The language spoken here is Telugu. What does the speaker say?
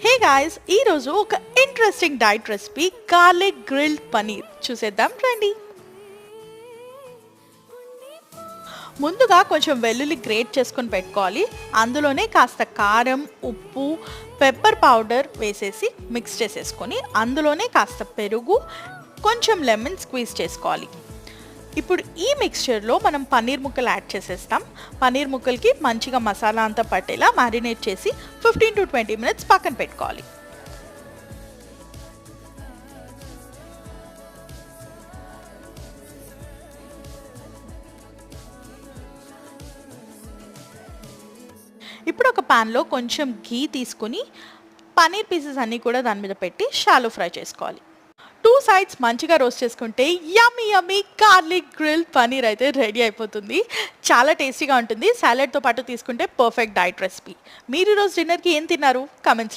హే గాయ్స్, ఈరోజు ఒక interesting diet recipe garlic grilled paneer చూసేద్దాం రండి. ముందుగా కొంచెం వెల్లుల్లి గ్రేట్ చేసుకొని పెట్టుకోవాలి. అందులోనే కాస్త కారం, ఉప్పు, పెప్పర్ పౌడర్ వేసేసి మిక్స్ చేసేసుకొని అందులోనే కాస్త పెరుగు, కొంచెం లెమన్ స్క్వీజ్ చేసుకోవాలి. ఇప్పుడు ఈ మిక్స్చర్లో మనం పన్నీర్ ముక్కలు యాడ్ చేసేస్తాం. పన్నీర్ ముక్కలకి మంచిగా మసాలా అంతా పట్టేలా మ్యారినేట్ చేసి 15 to 20 మినిట్స్ పక్కన పెట్టుకోవాలి. ఇప్పుడు ఒక ప్యాన్లో కొంచెం ఘీ తీసుకుని పన్నీర్ పీసెస్ అన్నీ కూడా దాని మీద పెట్టి షాలో ఫ్రై చేసుకోవాలి. 2 సైడ్స్ మంచిగా రోస్ట్ చేసుకుంటే యమ్మీ యమ్మీ గార్లిక్ గ్రిల్ పనీర్ అయితే రెడీ అయిపోతుంది. చాలా టేస్టీగా ఉంటుంది. సాలెడ్తో పాటు తీసుకుంటే పర్ఫెక్ట్ డైట్ రెసిపీ. మీరు ఈరోజు డిన్నర్కి ఏం తిన్నారు? కామెంట్స్